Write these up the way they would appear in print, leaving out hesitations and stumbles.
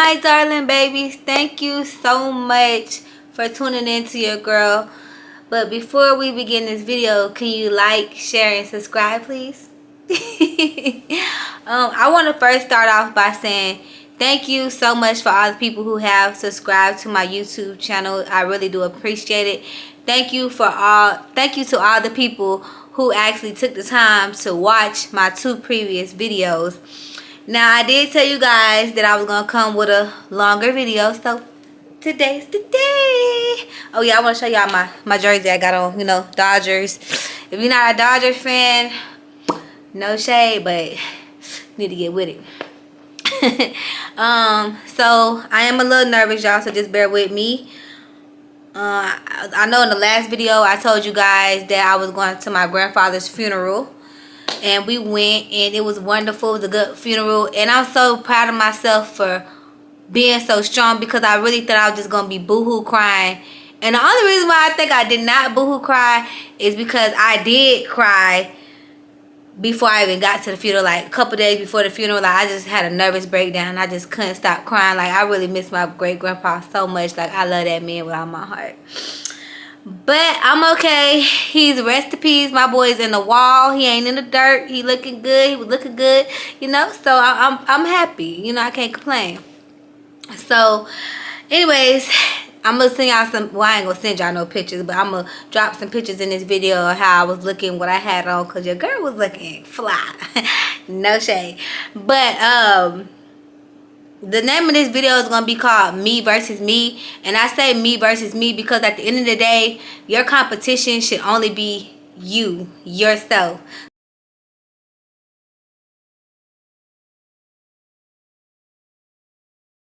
My darling babies, thank you so much for tuning in to your girl. But before we begin this video, can you like, share, and subscribe, please? I want to first start off by saying thank you so much for all the people who have subscribed to my YouTube channel. I really do appreciate it. Thank you to all the people who actually took the time to watch my 2 previous videos. Now, I did tell you guys that I was going to come with a longer video, so today's the day. Oh yeah, I want to show y'all my jersey I got on, Dodgers. If you're not a Dodgers fan, no shade, but need to get with it. So I am a little nervous, y'all, so just bear with me. I know in the last video I told you guys that I was going to my grandfather's funeral, and we went, and it was wonderful. It was a good funeral, and I'm so proud of myself for being so strong, because I really thought I was just gonna be boohoo crying. And the only reason why I think I did not boohoo cry is because I did cry before I even got to the funeral. Like a couple days before the funeral, like I just had a nervous breakdown. I just couldn't stop crying. Like I really miss my great grandpa so much. Like I love that man with all my heart. But I'm okay. He's rest in peace. My boy's in the wall. He ain't in the dirt. He looking good. He was looking good, So I'm happy. I can't complain. So, anyways, I'm gonna send y'all some. Well, I ain't gonna send y'all no pictures, but I'm gonna drop some pictures in this video of how I was looking, what I had on, cause your girl was looking fly. No shade. But the name of this video is gonna be called Me Versus Me, and I say me versus me because at the end of the day, your competition should only be you, yourself.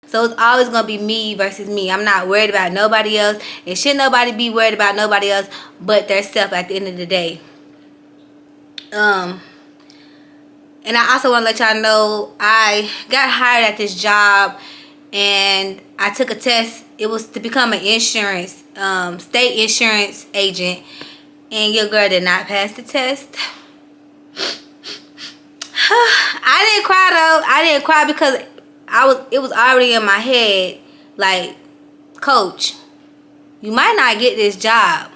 So it's always going to be me versus me. I'm not worried about nobody else. And should nobody be worried about nobody else but their self at the end of the day. And I also want to let y'all know I got hired at this job, and I took a test. It was to become an insurance, state insurance agent. And your girl did not pass the test. I didn't cry though. I didn't cry because it was already in my head, like, coach, you might not get this job,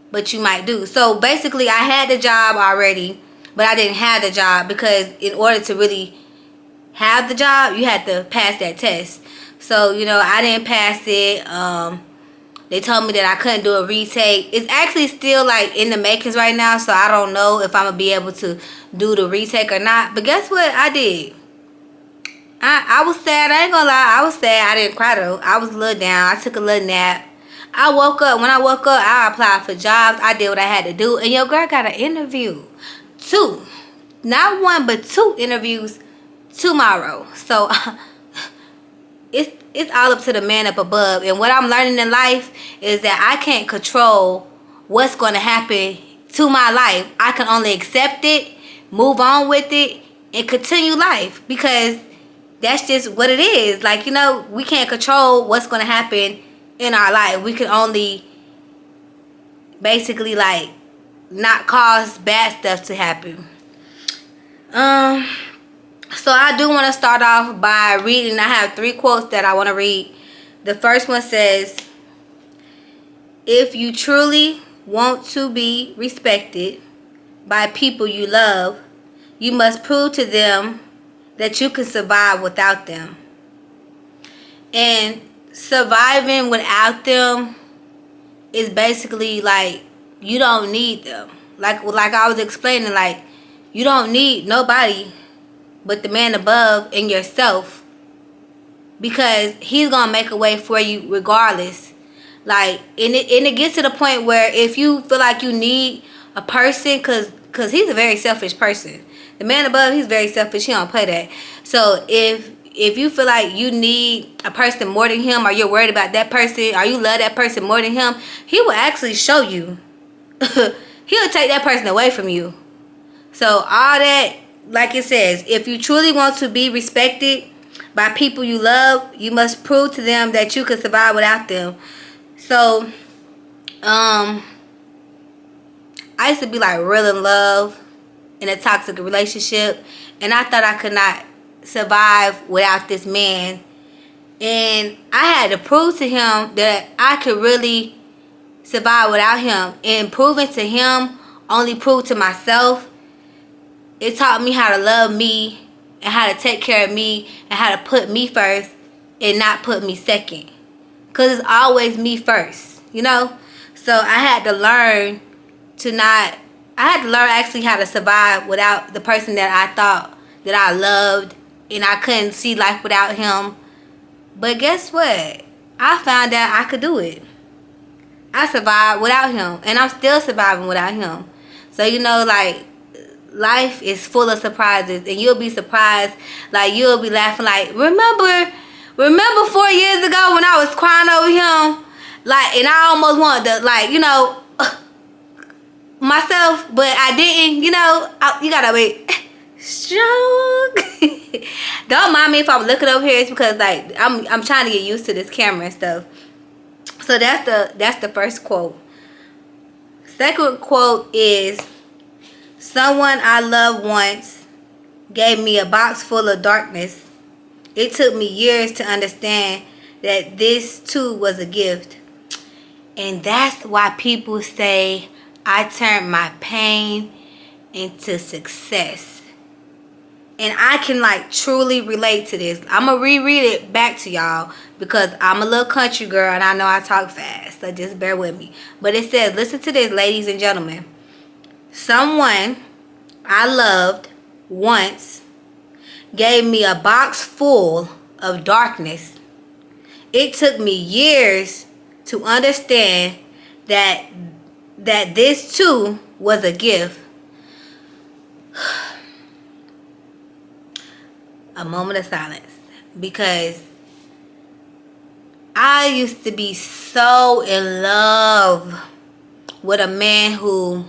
but you might do. So basically I had the job already, but I didn't have the job, because in order to really have the job, you had to pass that test. So, I didn't pass it. They told me that I couldn't do a retake. It's actually still like in the makings right now, so I don't know if I'm gonna be able to do the retake or not. But guess what? I did. I was sad. I ain't gonna lie. I was sad. I didn't cry though. I was a little down. I took a little nap. I woke up. When I woke up, I applied for jobs. I did what I had to do. And your girl got an interview. 2. Not 1, but 2 interviews tomorrow. So it's all up to the man up above. And what I'm learning in life is that I can't control what's going to happen to my life. I can only accept it, move on with it, and continue life, because that's just what it is. Like, we can't control what's going to happen in our life. We can only basically, like, not cause bad stuff to happen. So I do want to start off by reading. I have 3 quotes that I want to read. The first one says, if you truly want to be respected by people you love, you must prove to them that you can survive without them. And surviving without them is basically like you don't need them. Like I was explaining, like you don't need nobody but the man above and yourself, because he's gonna make a way for you regardless. Like, and it gets to the point where if you feel like you need a person, cause he's a very selfish person. The man above, he's very selfish. He don't play that. So if you feel like you need a person more than him, or you're worried about that person, or you love that person more than him, he will actually show you. He'll take that person away from you. So all that, like it says, if you truly want to be respected by people you love, you must prove to them that you can survive without them. So I used to be like real in love in a toxic relationship, and I thought I could not survive without this man. And I had to prove to him that I could really survive without him. And proving to him only proved to myself. It taught me how to love me and how to take care of me and how to put me first and not put me second. Because it's always me first, you know? So I had to learn actually how to survive without the person that I thought that I loved, and I couldn't see life without him. But guess what? I found out I could do it. I survived without him, and I'm still surviving without him. So, you know, like, life is full of surprises, and you'll be surprised. Like, you'll be laughing like, remember 4 years ago when I was crying over him? Like, and I almost wanted to, like, you know, myself, but I didn't, you know. You gotta wait. Strong. Don't mind me if I'm looking over here. It's because, like, I'm trying to get used to this camera and stuff. So that's the first quote. Second quote is, someone I loved once gave me a box full of darkness. It took me years to understand that this too was a gift. And that's why people say I turned my pain into success. And I can, like, truly relate to this. I'm going to reread it back to y'all because I'm a little country girl and I know I talk fast. So just bear with me. But it says, listen to this, ladies and gentlemen. Someone I loved once gave me a box full of darkness. It took me years to understand that this too was a gift. A moment of silence, because I used to be so in love with a man who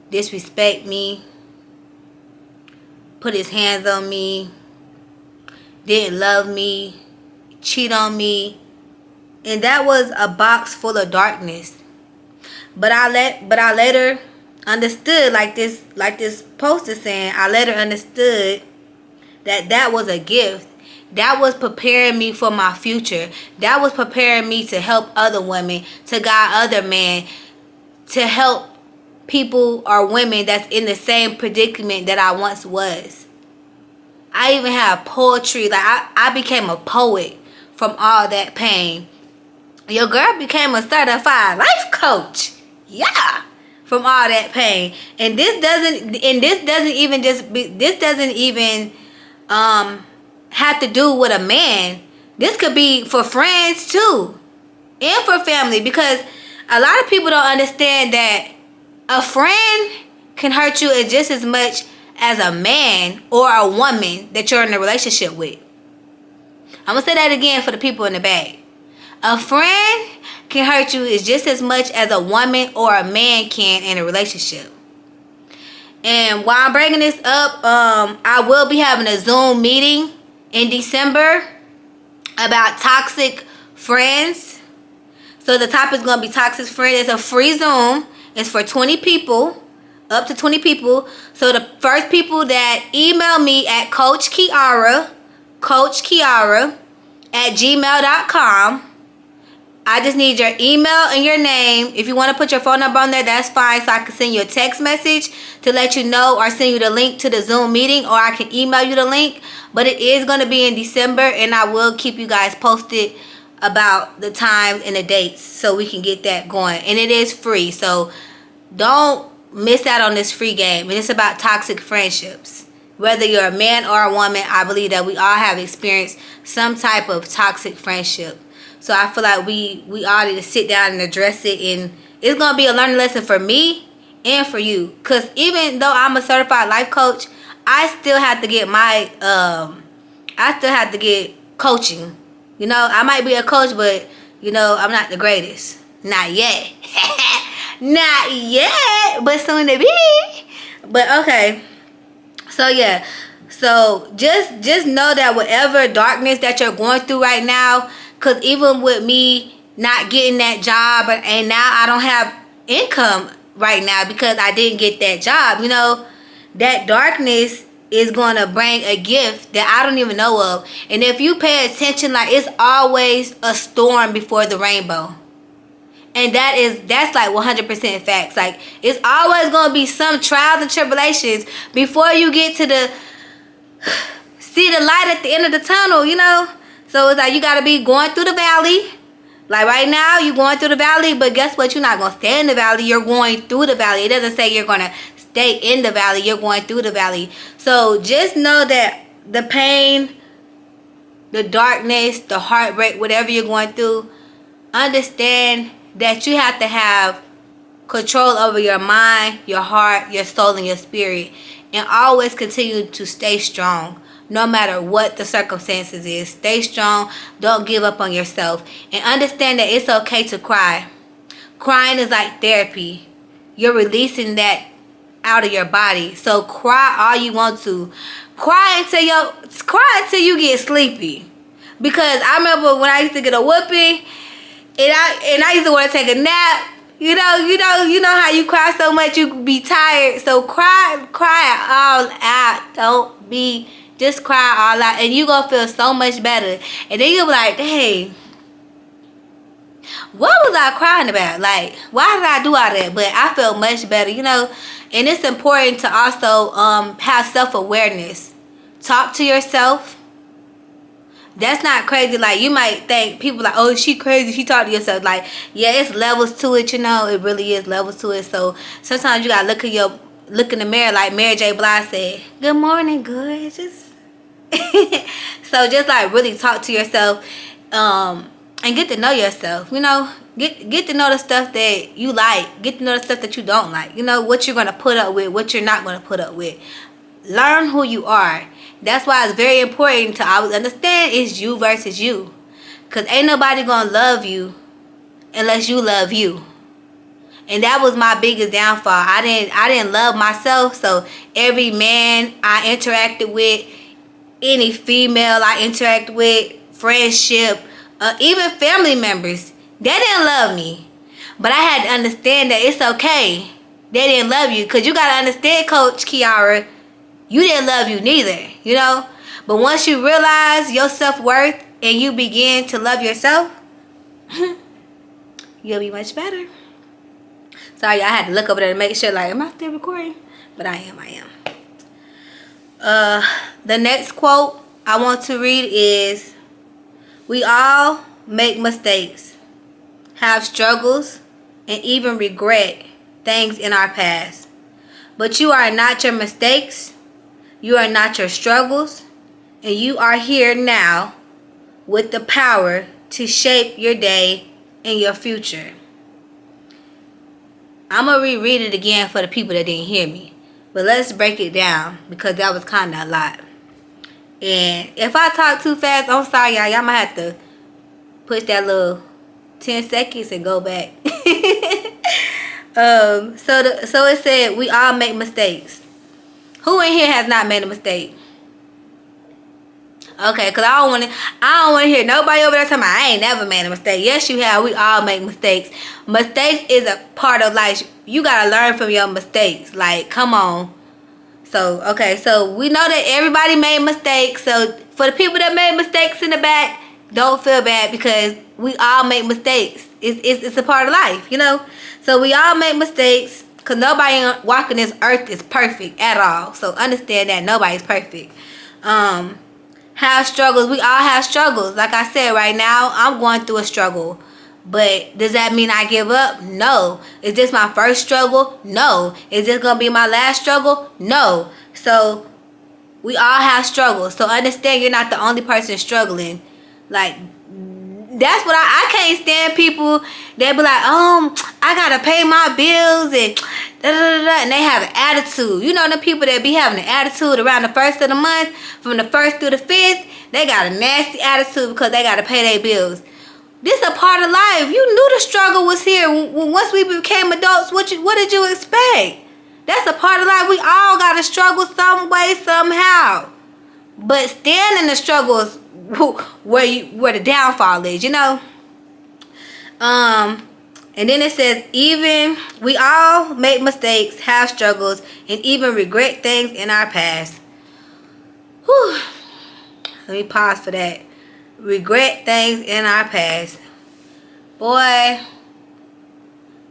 disrespect me, put his hands on me, didn't love me, cheat on me, and that was a box full of darkness. But I later understood, like this post is saying, I later understood that was a gift. That was preparing me for my future. That was preparing me to help other women, to guide other men, to help people or women that's in the same predicament that I once was. I even have poetry. Like, I became a poet from all that pain. Your girl became a certified life coach. Yeah. From all that pain. And this doesn't even have to do with a man. This could be for friends too, and for family, because a lot of people don't understand that a friend can hurt you just as much as a man or a woman that you're in a relationship with. I'm gonna say that again for the people in the back. A friend can hurt you just as much as a woman or a man can in a relationship. And while I'm bringing this up, I will be having a Zoom meeting in December about toxic friends. So the topic is going to be toxic friends. It's a free Zoom. It's for 20 people, up to 20 people. So the first people that email me at Coach Kiara at gmail.com. I just need your email and your name. If you want to put your phone number on there, that's fine, so I can send you a text message to let you know, or send you the link to the Zoom meeting, or I can email you the link. But it is going to be in December, and I will keep you guys posted about the times and the dates so we can get that going. And it is free, so don't miss out on this free game. And it's about toxic friendships. Whether you're a man or a woman, I believe that we all have experienced some type of toxic friendship. So I feel like we all need to sit down and address it. And it's going to be a learning lesson for me and for you. Because even though I'm a certified life coach, I still have to get coaching. You know, I might be a coach, but, you know, I'm not the greatest. Not yet. Not yet. But soon to be. But okay. So, yeah. So, just know that whatever darkness that you're going through right now, because even with me not getting that job, and now I don't have income right now because I didn't get that job, you know, that darkness is going to bring a gift that I don't even know of. And if you pay attention, like, it's always a storm before the rainbow. And that's like 100% facts. Like, it's always going to be some trials and tribulations before you get to the see the light at the end of the tunnel, you know. So it's like you got to be going through the valley. Like right now, you're going through the valley, but guess what? You're not going to stay in the valley. You're going through the valley. It doesn't say you're going to stay in the valley. You're going through the valley. So just know that the pain, the darkness, the heartbreak, whatever you're going through, understand that you have to have control over your mind, your heart, your soul, and your spirit. And always continue to stay strong. No matter what the circumstances is. Stay strong. Don't give up on yourself. And understand that it's okay to cry. Crying is like therapy. You're releasing that out of your body. So cry all you want to. Cry until you get sleepy. Because I remember when I used to get a whooping and I used to want to take a nap. You know how you cry so much you be tired. So cry all out. Just cry all out, and you gonna feel so much better. And then you'll be like, dang, what was I crying about? Like, why did I do all that? But I feel much better, you know. And it's important to also have self-awareness. Talk to yourself. That's not crazy. Like, you might think people like, oh, she crazy, she talk to yourself. Like, yeah, it's levels to it, you know. It really is levels to it. So sometimes you gotta look in the mirror, like Mary J. Blige said, good morning, gorgeous. So just like really talk to yourself, and get to know yourself, you know. Get to know the stuff that you like. Get to know the stuff that you don't like. You know, what you're going to put up with, what you're not going to put up with. Learn who you are. That's why it's very important to always understand it's you versus you. Because ain't nobody going to love you unless you love you. And that was my biggest downfall. I didn't love myself. So every man I interacted with, any female I interact with, friendship, even family members, they didn't love me. But I had to understand that it's okay. They didn't love you. Because you got to understand, Coach Kiara, you didn't love you neither, you know. But once you realize your self-worth and you begin to love yourself, you'll be much better. Sorry, I had to look over there to make sure, like, am I still recording? But I am. The next quote I want to read is, we all make mistakes, have struggles, and even regret things in our past. But you are not your mistakes, you are not your struggles, and you are here now with the power to shape your day and your future. I'm going to reread it again for the people that didn't hear me. But let's break it down because that was kind of a lot. And if I talk too fast, I'm sorry, y'all. Y'all might have to push that little 10 seconds and go back. So it said, we all make mistakes. Who in here has not made a mistake? Okay, because I don't want to hear nobody over there talking about, I ain't never made a mistake. Yes, you have. We all make mistakes. Mistakes is a part of life. You got to learn from your mistakes. Like, come on. So, okay, so we know that everybody made mistakes. So, for the people that made mistakes in the back, don't feel bad because we all make mistakes. It's a part of life, you know. So, we all make mistakes because nobody walking this earth is perfect at all. So, understand that nobody's perfect. Have struggles. We all have struggles. Like I said, right now, I'm going through a struggle. But does that mean I give up? No. Is this my first struggle? No. Is this going to be my last struggle? No. So, we all have struggles. So, understand you're not the only person struggling. Like, that's what I can't stand people that be like, I got to pay my bills and da-da-da-da, and they have an attitude. You know the people that be having an attitude around the first of the month, from the 1st through the 5th, they got a nasty attitude because they got to pay their bills. This a part of life. You knew the struggle was here. Once we became adults, what did you expect? That's a part of life. We all got to struggle some way, somehow. But stand in the struggles where the downfall is, you know. And then it says, even we all make mistakes, have struggles, and even regret things in our past. Whew. Let me pause for that. Regret things in our past. Boy,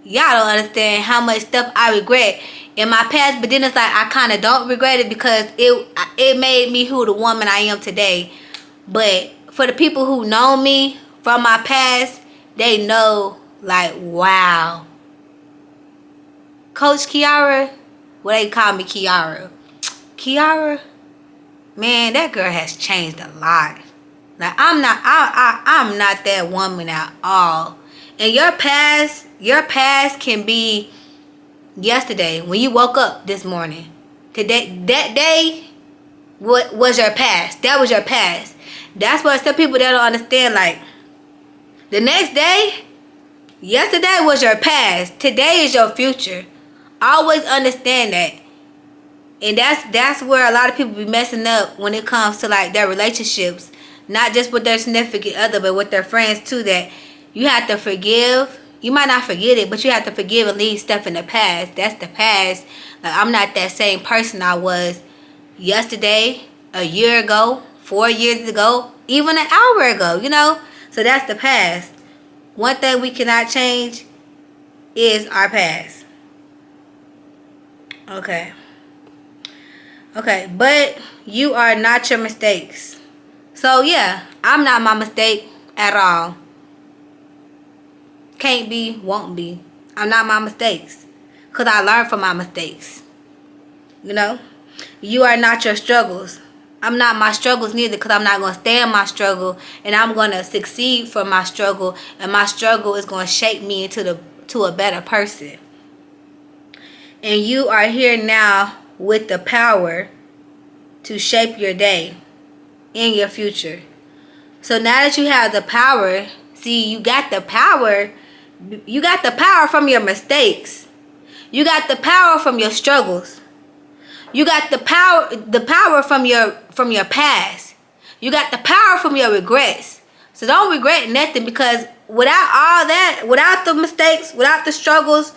y'all don't understand how much stuff I regret in my past, but then it's like I kind of don't regret it because it made me who the woman I am today. But for the people who know me from my past, they know, like, wow. Coach Kiara, what they call me Kiara. Kiara, man, that girl has changed a lot. Like, I'm not that woman at all. And your past can be yesterday when you woke up this morning. Today, that day, what was your past? That was your past. That's what some people that don't understand. Like, the next day, yesterday was your past. Today is your future. Always understand that. And that's where a lot of people be messing up when it comes to like their relationships. Not just with their significant other, but with their friends too. That you have to forgive. You might not forget it, but you have to forgive and leave stuff in the past. That's the past. Like, I'm not that same person I was yesterday, a year ago, 4 years ago, even an hour ago, you know? So that's the past. One thing we cannot change is our past. Okay, but you are not your mistakes. So yeah, I'm not my mistake at all. Can't be, won't be. I'm not my mistakes. Because I learned from my mistakes. You know? You are not your struggles. I'm not my struggles neither, because I'm not going to stay in my struggle. And I'm going to succeed from my struggle. And my struggle is going to shape me into a better person. And you are here now with the power to shape your day and your future. So now that you have the power, see, you got the power. You got the power from your mistakes. You got the power from your struggles. You got the power from your past. You got the power from your regrets. So don't regret nothing, because without all that, without the mistakes, without the struggles,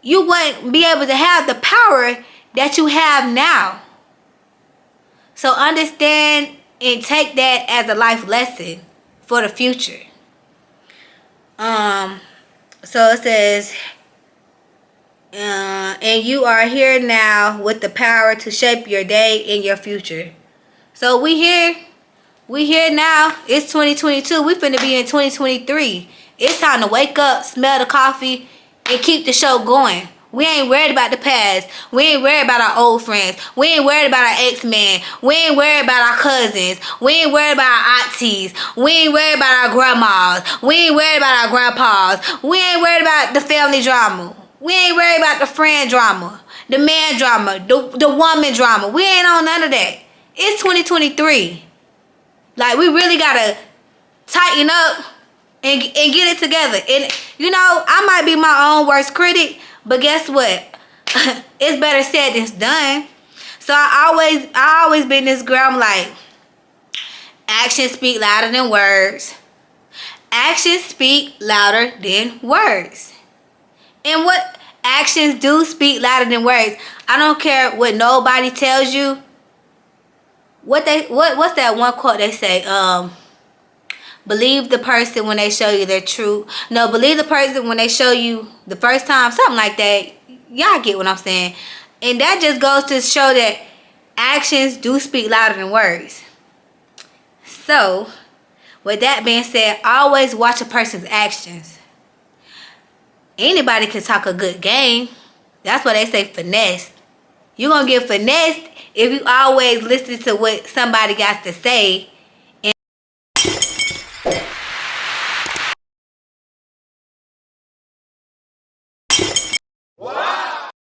you wouldn't be able to have the power that you have now. So understand and take that as a life lesson for the future. So it says, and you are here now with the power to shape your day and your future. So we here now. It's 2022. We finna be in 2023. It's time to wake up, smell the coffee, and keep the show going. We ain't worried about the past. We ain't worried about our old friends. We ain't worried about our ex-man. We ain't worried about our cousins. We ain't worried about our aunties. We ain't worried about our grandmas. We ain't worried about our grandpas. We ain't worried about the family drama. We ain't worried about the friend drama, the man drama, the woman drama. We ain't on none of that. It's 2023. Like, we really gotta tighten up and get it together. And you know, I might be my own worst critic, but guess what? It's better said than done. So I always been this girl. I'm like, actions speak louder than words. Actions speak louder than words. And what actions do speak louder than words. I don't care what nobody tells you. What's that one quote they say? Believe the person when they show you their truth. No, believe the person when they show you the first time. Something like that. Y'all get what I'm saying. And that just goes to show that actions do speak louder than words. So, with that being said, always watch a person's actions. Anybody can talk a good game. That's why they say finesse. You're going to get finessed if you always listen to what somebody got to say